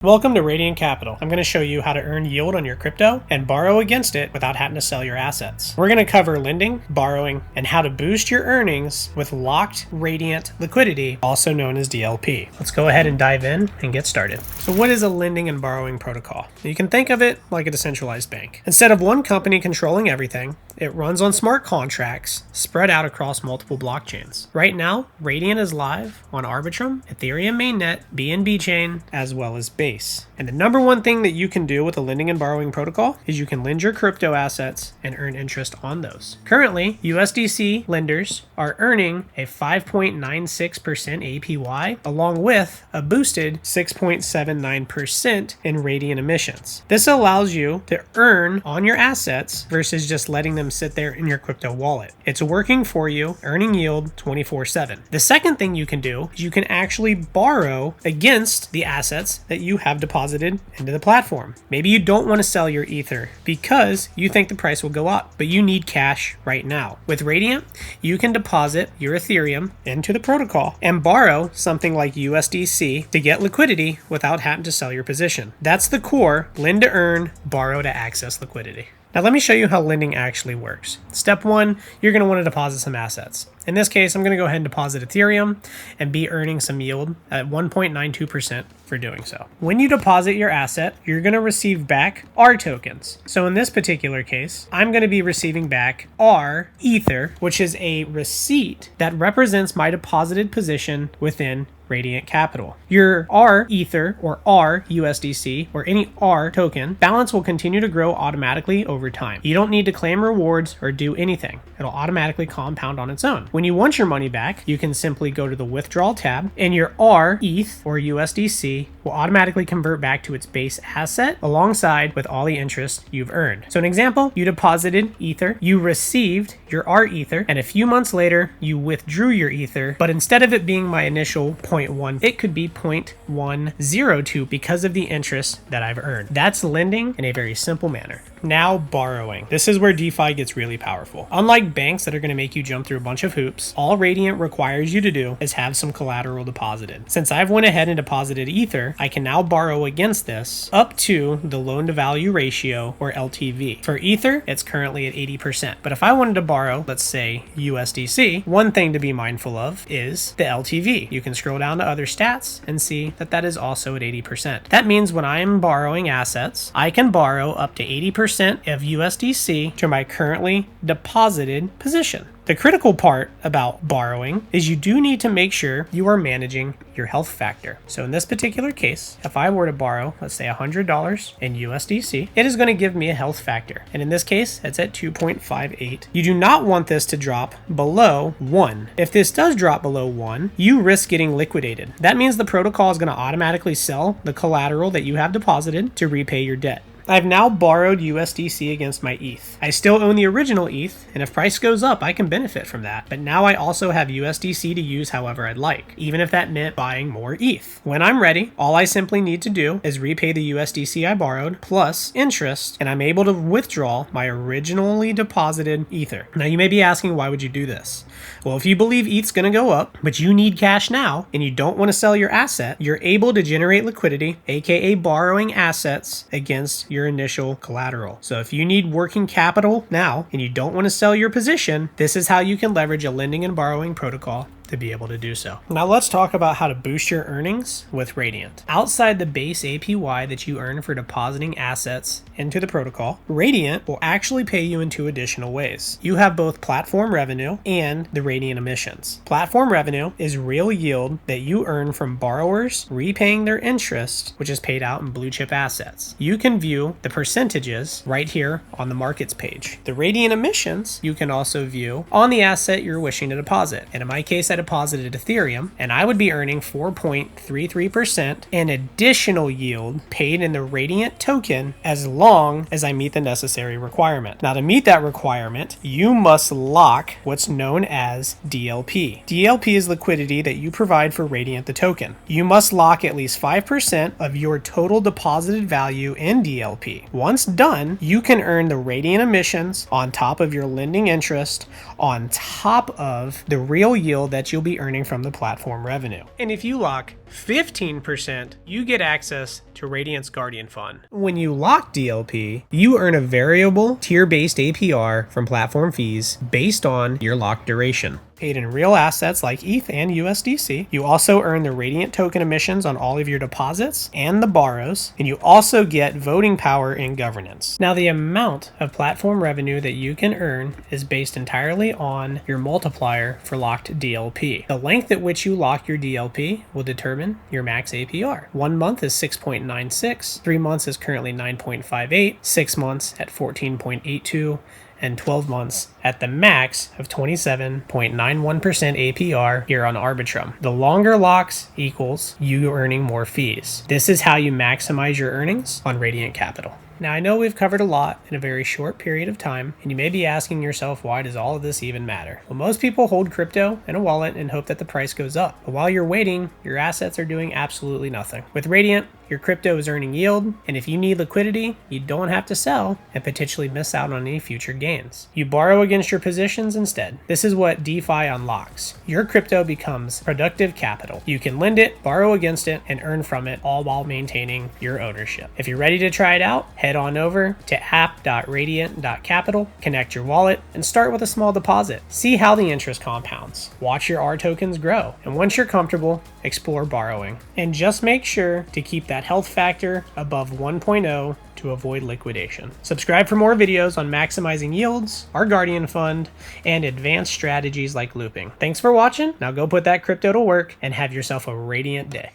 Welcome to Radiant Capital. I'm going to show you how to earn yield on your crypto and borrow against it without having to sell your assets. We're going to cover lending, borrowing, and how to boost your earnings with locked Radiant liquidity, also known as DLP. Let's go ahead and dive in and get started. So what is a lending and borrowing protocol? You can think of it like a decentralized bank. Instead of one company controlling everything, it runs on smart contracts spread out across multiple blockchains. Right now, Radiant is live on Arbitrum, Ethereum mainnet, BNB chain, as well as Base. And the number one thing that you can do with a lending and borrowing protocol is you can lend your crypto assets and earn interest on those. Currently, USDC lenders are earning a 5.96% APY along with a boosted 6.79% in Radiant emissions. This allows you to earn on your assets versus just letting them sit there in your crypto wallet. It's working for you, earning yield 24/7. The second thing you can do is you can actually borrow against the assets that you have deposited into the platform. Maybe you don't want to sell your Ether because you think the price will go up, but you need cash right now. With Radiant, you can deposit your Ethereum into the protocol and borrow something like USDC to get liquidity without having to sell your position. That's the core: lend to earn, borrow to access liquidity. Now let me show you how lending actually works. Step one, you're going to want to deposit some assets. In this case, I'm going to go ahead and deposit Ethereum and be earning some yield at 1.92% for doing so. When you deposit your asset, you're going to receive back R tokens. So in this particular case, I'm going to be receiving back R Ether, which is a receipt that represents my deposited position within Radiant Capital. Your R Ether or R USDC or any R token balance will continue to grow automatically over time. You don't need to claim rewards or do anything. It'll automatically compound on its own. When you want your money back, you can simply go to the withdrawal tab and your R ETH or USDC will automatically convert back to its base asset alongside with all the interest you've earned. So an example, you deposited Ether, you received your R Ether, and a few months later, you withdrew your Ether, but instead of it being my initial 0.1, it could be 0.102 because of the interest that I've earned. That's lending in a very simple manner. Now borrowing. This is where DeFi gets really powerful. Unlike banks that are going to make you jump through a bunch of hoops, all Radiant requires you to do is have some collateral deposited. Since I've went ahead and deposited Ether, I can now borrow against this up to the loan to value ratio or LTV. For Ether, it's currently at 80%. But if I wanted to borrow, let's say USDC, one thing to be mindful of is the LTV. You can scroll down to other stats and see that that is also at 80%. That means when I'm borrowing assets, I can borrow up to 80% of USDC to my currently deposited position. The critical part about borrowing is you do need to make sure you are managing your health factor. So in this particular case, if I were to borrow, let's say $100 in USDC, it is going to give me a health factor. And in this case, it's at 2.58. You do not want this to drop below 1. If this does drop below 1, you risk getting liquidated. That means the protocol is going to automatically sell the collateral that you have deposited to repay your debt. I've now borrowed USDC against my ETH. I still own the original ETH, and if price goes up, I can benefit from that. But now I also have USDC to use however I'd like, even if that meant buying more ETH. When I'm ready, all I simply need to do is repay the USDC I borrowed plus interest, and I'm able to withdraw my originally deposited Ether. Now you may be asking, why would you do this? Well, if you believe ETH's going to go up, but you need cash now, and you don't want to sell your asset, you're able to generate liquidity, aka borrowing assets against your initial collateral. So if you need working capital now and you don't want to sell your position, this is how you can leverage a lending and borrowing protocol to be able to do so. Now let's talk about how to boost your earnings with Radiant. Outside the base APY that you earn for depositing assets into the protocol, Radiant will actually pay you in two additional ways. You have both platform revenue and the Radiant emissions. Platform revenue is real yield that you earn from borrowers repaying their interest, which is paid out in blue chip assets. You can view the percentages right here on the markets page. The Radiant emissions you can also view on the asset you're wishing to deposit. And in my case, I deposited Ethereum, and I would be earning 4.33% in additional yield paid in the Radiant token as long as I meet the necessary requirement. Now, to meet that requirement, you must lock what's known as DLP. DLP is liquidity that you provide for Radiant the token. You must lock at least 5% of your total deposited value in DLP. Once done, you can earn the Radiant emissions on top of your lending interest, on top of the real yield that much you'll be earning from the platform revenue. And if you lock 15%, you get access to Radiant's Guardian Fund. When you lock DLP, you earn a variable tier-based APR from platform fees based on your lock duration, paid in real assets like ETH and USDC. You also earn the Radiant token emissions on all of your deposits and the borrows, and you also get voting power in governance. Now, the amount of platform revenue that you can earn is based entirely on your multiplier for locked DLP. The length at which you lock your DLP will determine your max APR. 1 month is 6.96, 3 months is currently 9.58, 6 months at 14.82, and 12 months at the max of 27.91% APR here on Arbitrum. The longer locks equals you earning more fees. This is how you maximize your earnings on Radiant Capital. Now, I know we've covered a lot in a very short period of time, and you may be asking yourself, why does all of this even matter? Well, most people hold crypto in a wallet and hope that the price goes up. But while you're waiting, your assets are doing absolutely nothing. With Radiant, your crypto is earning yield, and if you need liquidity, you don't have to sell and potentially miss out on any future gains. You borrow against your positions instead. This is what DeFi unlocks. Your crypto becomes productive capital. You can lend it, borrow against it, and earn from it, all while maintaining your ownership. If you're ready to try it out, head on over to app.radiant.capital, connect your wallet, and start with a small deposit. See how the interest compounds. Watch your R tokens grow. And once you're comfortable, explore borrowing. And just make sure to keep that health factor above 1.0 to avoid liquidation. Subscribe for more videos on maximizing yields, our Guardian Fund, and advanced strategies like looping. Thanks for watching. Now go put that crypto to work and have yourself a radiant day.